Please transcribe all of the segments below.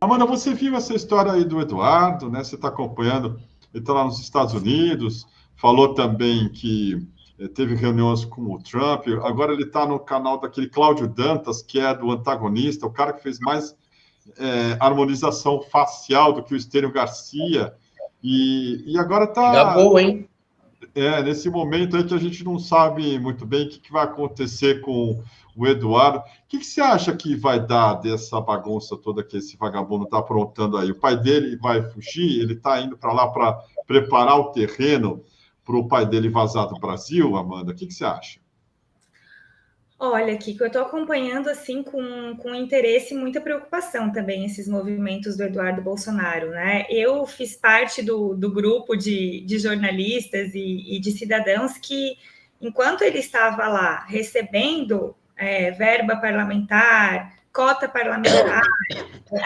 Amanda, você viu essa história aí do Eduardo, né? Você está acompanhando, ele está lá nos Estados Unidos, falou também que teve reuniões com o Trump, agora ele está no canal daquele Cláudio Dantas, que é do antagonista, o cara que fez mais harmonização facial do que o Estênio Garcia, e agora está Gabou, hein? nesse momento aí que a gente não sabe muito bem o que vai acontecer com o Eduardo. O que você acha que vai dar dessa bagunça toda que esse vagabundo está aprontando aí? O pai dele vai fugir? Ele está indo para lá para preparar o terreno para o pai dele vazar do Brasil, Amanda? O que você acha? Olha, Kiko, eu estou acompanhando assim com interesse e muita preocupação também esses movimentos do Eduardo Bolsonaro, né? Eu fiz parte do grupo de jornalistas e de cidadãos que, enquanto ele estava lá recebendo verba parlamentar, cota parlamentar,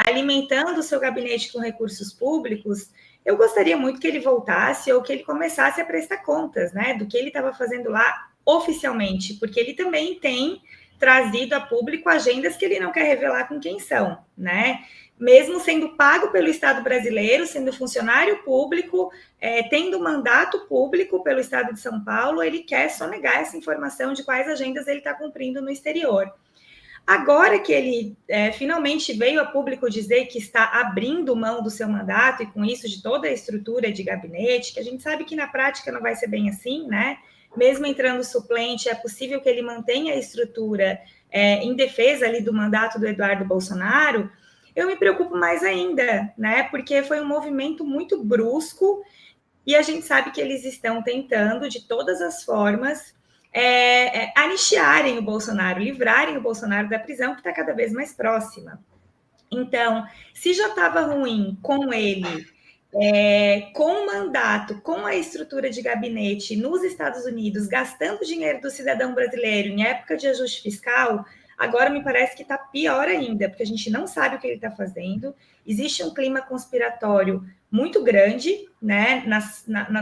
alimentando o seu gabinete com recursos públicos, eu gostaria muito que ele voltasse ou que ele começasse a prestar contas, né, do que ele estava fazendo lá oficialmente, porque ele também tem trazido a público agendas que ele não quer revelar com quem são, né? Mesmo sendo pago pelo Estado brasileiro, sendo funcionário público, tendo mandato público pelo Estado de São Paulo, ele quer sonegar essa informação de quais agendas ele está cumprindo no exterior. Agora que ele finalmente veio a público dizer que está abrindo mão do seu mandato e com isso de toda a estrutura de gabinete, que a gente sabe que na prática não vai ser bem assim, né? Mesmo entrando suplente, é possível que ele mantenha a estrutura em defesa ali do mandato do Eduardo Bolsonaro. Eu me preocupo mais ainda, né? Porque foi um movimento muito brusco e a gente sabe que eles estão tentando de todas as formas anistiarem o Bolsonaro, livrarem o Bolsonaro da prisão, que está cada vez mais próxima. Então, se já estava ruim com ele, com o mandato, com a estrutura de gabinete nos Estados Unidos, gastando dinheiro do cidadão brasileiro em época de ajuste fiscal, agora me parece que está pior ainda, porque a gente não sabe o que ele está fazendo, existe um clima conspiratório muito grande, né,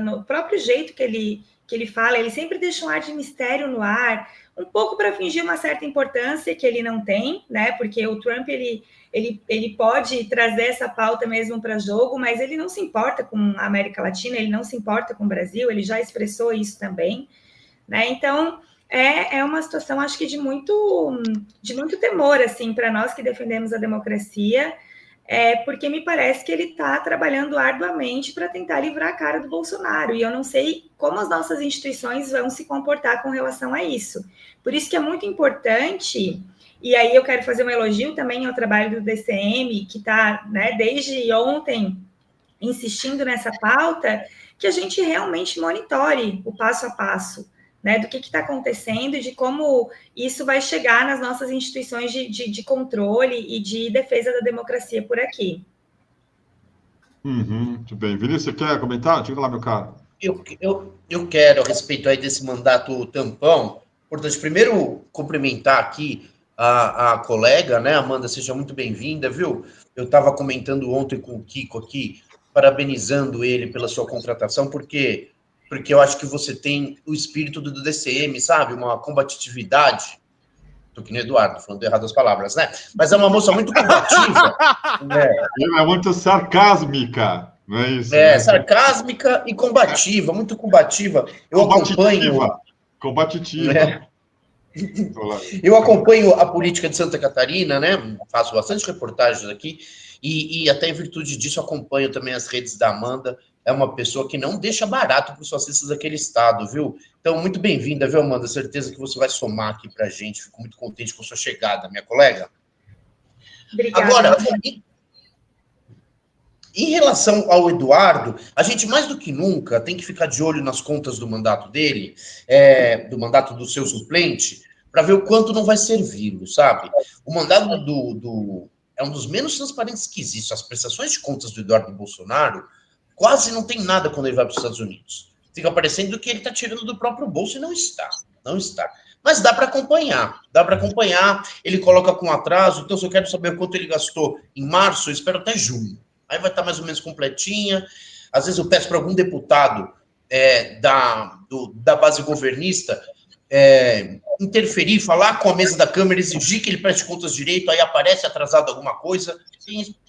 no próprio jeito que ele fala, ele sempre deixa um ar de mistério no ar, um pouco para fingir uma certa importância que ele não tem, né? Porque o Trump ele pode trazer essa pauta mesmo para jogo, mas ele não se importa com a América Latina, ele não se importa com o Brasil, ele já expressou isso também, né? Então é uma situação, acho que de muito temor assim para nós que defendemos a democracia. Porque me parece que ele está trabalhando arduamente para tentar livrar a cara do Bolsonaro, e eu não sei como as nossas instituições vão se comportar com relação a isso. Por isso que é muito importante, e aí eu quero fazer um elogio também ao trabalho do DCM, que está, né, desde ontem insistindo nessa pauta, que a gente realmente monitore o passo a passo, né, do que está acontecendo e de como isso vai chegar nas nossas instituições de controle e de defesa da democracia por aqui. Muito bem. Vinícius, você quer comentar? Diga lá, meu caro. Eu quero, a respeito aí desse mandato tampão, portanto, primeiro cumprimentar aqui a colega, né, Amanda, seja muito bem-vinda, viu? Eu estava comentando ontem com o Kiko aqui, parabenizando ele pela sua contratação, porque eu acho que você tem o espírito do DCM, sabe? Uma combatividade. Tô que nem Eduardo, falando errado as palavras, né? Mas é uma moça muito combativa. Né? É muito sarcásmica, não é isso? Né? Sarcásmica e combativa, muito combativa. Eu acompanho... Combativa. Né? Eu acompanho a política de Santa Catarina, né? Faço bastante reportagens aqui, e até em virtude disso acompanho também as redes da Amanda. É uma pessoa que não deixa barato para os fascistas daquele estado, viu? Então, muito bem-vinda, viu, Amanda? Certeza que você vai somar aqui para a gente. Fico muito contente com a sua chegada, minha colega. Obrigada. Agora, em relação ao Eduardo, a gente mais do que nunca tem que ficar de olho nas contas do mandato dele, do mandato do seu suplente, para ver o quanto não vai servi-lo, sabe? O mandato é um dos menos transparentes que existe. As prestações de contas do Eduardo Bolsonaro quase não tem nada quando ele vai para os Estados Unidos. Fica parecendo que ele está tirando do próprio bolso e não está. Não está. Mas dá para acompanhar. Ele coloca com atraso. Então, se eu quero saber quanto ele gastou em março, eu espero até junho. Aí vai estar mais ou menos completinha. Às vezes eu peço para algum deputado da base governista interferir, falar com a mesa da Câmara, exigir que ele preste contas direito, aí aparece atrasado alguma coisa.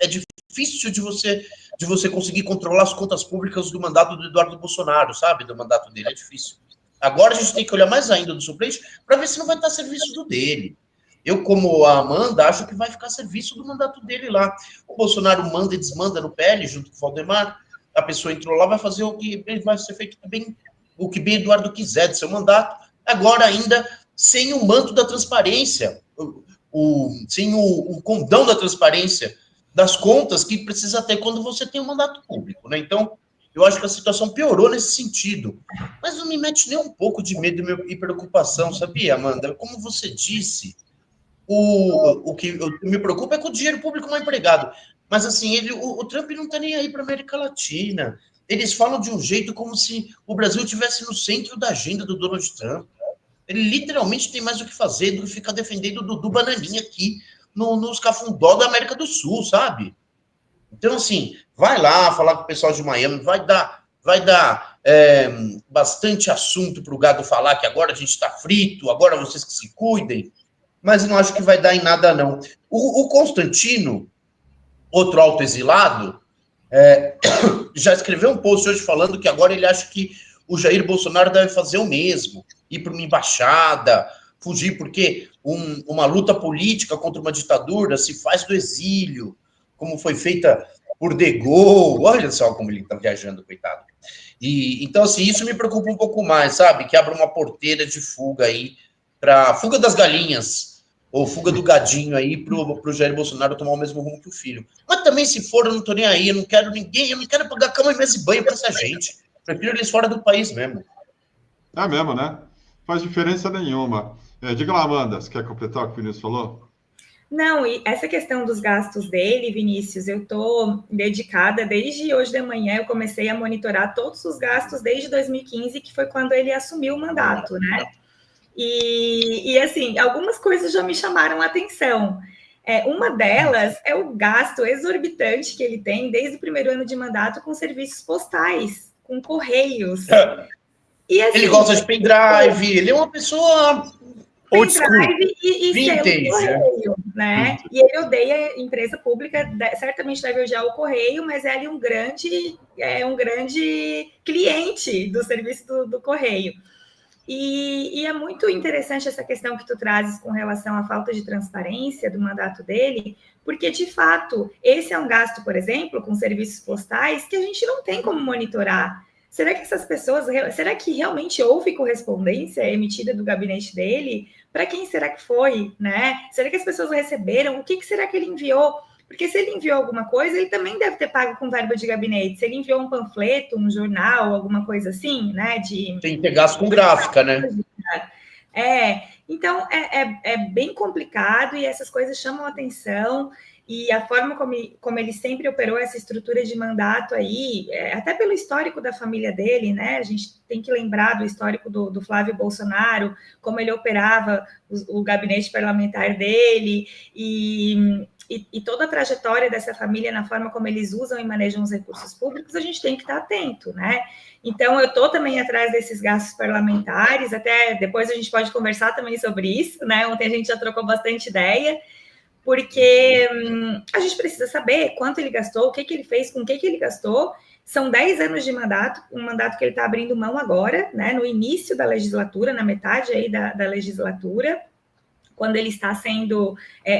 É difícil de você conseguir controlar as contas públicas do mandato do Eduardo Bolsonaro, sabe? Do mandato dele, é difícil. Agora a gente tem que olhar mais ainda do suplente para ver se não vai estar a serviço do dele. Eu, como a Amanda, acho que vai ficar a serviço do mandato dele lá. O Bolsonaro manda e desmanda no PL, junto com o Valdemar. A pessoa entrou lá, vai fazer o que vai ser feito bem, o que bem Eduardo quiser de seu mandato. Agora ainda sem o manto da transparência, sem o condão da transparência das contas que precisa ter quando você tem um mandato público, né? Então, eu acho que a situação piorou nesse sentido. Mas não me mete nem um pouco de medo e preocupação, sabia, Amanda? Como você disse, o que me preocupa é com o dinheiro público mal empregado. Mas, assim, o Trump não está nem aí para a América Latina. Eles falam de um jeito como se o Brasil estivesse no centro da agenda do Donald Trump. Ele literalmente tem mais o que fazer do que ficar defendendo o Dudu Bananinha aqui nos cafundó da América do Sul, sabe? Então, assim, vai lá falar com o pessoal de Miami, vai dar bastante assunto para o gado falar que agora a gente está frito, agora vocês que se cuidem, mas não acho que vai dar em nada, não. O Constantino, outro autoexilado, já escreveu um post hoje falando que agora ele acha que o Jair Bolsonaro deve fazer o mesmo, ir para uma embaixada, fugir, porque uma luta política contra uma ditadura se faz do exílio, como foi feita por De Gaulle. Olha só como ele está viajando, coitado. Então, assim, isso me preocupa um pouco mais, sabe? Que abra uma porteira de fuga aí, para fuga das galinhas, ou fuga do gadinho aí, pro Jair Bolsonaro tomar o mesmo rumo que o filho. Mas também, se for, eu não tô nem aí, eu não quero ninguém, eu não quero pagar cama, mesa e banho para essa gente. Prefiro eles fora do país mesmo. É mesmo, né? Faz diferença nenhuma. Diga lá, Amanda, você quer completar o que o Vinícius falou? Não, e essa questão dos gastos dele, Vinícius, eu estou dedicada desde hoje de manhã, eu comecei a monitorar todos os gastos desde 2015, que foi quando ele assumiu o mandato, né? E assim, algumas coisas já me chamaram a atenção. Uma delas é o gasto exorbitante que ele tem desde o primeiro ano de mandato com serviços postais, com correios. E, assim, ele gosta de pendrive, ele é uma pessoa old school, e vintage, correio, né? E ele odeia a empresa pública, certamente deve odiar o correio, mas ele é um grande cliente do serviço do correio. E é muito interessante essa questão que tu trazes com relação à falta de transparência do mandato dele, porque, de fato, esse é um gasto, por exemplo, com serviços postais que a gente não tem como monitorar. Será que essas pessoas, será que realmente houve correspondência emitida do gabinete dele? Para quem será que foi, né? Será que as pessoas receberam? O que será que ele enviou? Porque se ele enviou alguma coisa, ele também deve ter pago com verba de gabinete. Se ele enviou um panfleto, um jornal, alguma coisa assim, né? Tem que ter gasto com gráfica, né? Então é bem complicado e essas coisas chamam atenção. E a forma como ele sempre operou essa estrutura de mandato aí, até pelo histórico da família dele, né? A gente tem que lembrar do histórico do Flávio Bolsonaro, como ele operava o gabinete parlamentar dele e toda a trajetória dessa família na forma como eles usam e manejam os recursos públicos, a gente tem que estar atento, né? Então, eu estou também atrás desses gastos parlamentares, até depois a gente pode conversar também sobre isso, né? Ontem a gente já trocou bastante ideia, porque a gente precisa saber quanto ele gastou, o que ele fez, com o que ele gastou. São 10 anos de mandato, um mandato que ele está abrindo mão agora, né? No início da legislatura, na metade aí da legislatura, quando ele está sendo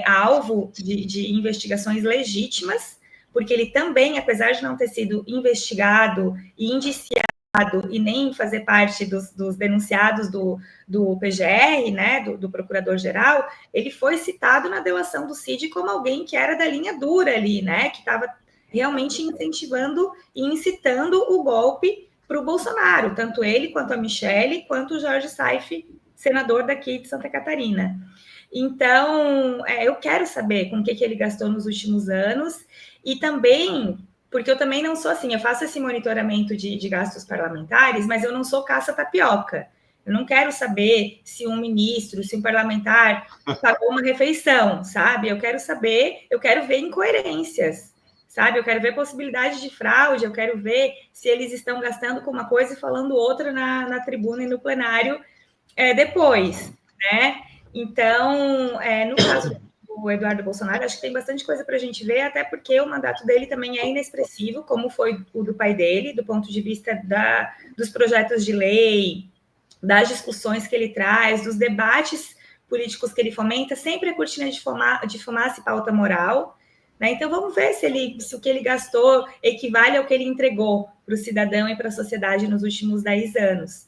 alvo de investigações legítimas, porque ele também, apesar de não ter sido investigado e indiciado e nem fazer parte dos denunciados do PGR, né, do Procurador-Geral, ele foi citado na delação do Cid como alguém que era da linha dura ali, né, que estava realmente incentivando e incitando o golpe para o Bolsonaro, tanto ele, quanto a Michelle, quanto o Jorge Saif, senador daqui de Santa Catarina. Então, eu quero saber com o que ele gastou nos últimos anos e também, porque eu também não sou assim, eu faço esse monitoramento de gastos parlamentares, mas eu não sou caça-tapioca. Eu não quero saber se um ministro, se um parlamentar pagou uma refeição, sabe? Eu quero saber, eu quero ver incoerências, sabe? Eu quero ver possibilidade de fraude, eu quero ver se eles estão gastando com uma coisa e falando outra na tribuna e no plenário, depois, né? Então, no caso do Eduardo Bolsonaro, acho que tem bastante coisa para a gente ver, até porque o mandato dele também é inexpressivo, como foi o do pai dele, do ponto de vista dos projetos de lei, das discussões que ele traz, dos debates políticos que ele fomenta, sempre a cortina de fumaça e pauta moral, né? Então, vamos ver se o que ele gastou equivale ao que ele entregou para o cidadão e para a sociedade nos últimos 10 anos.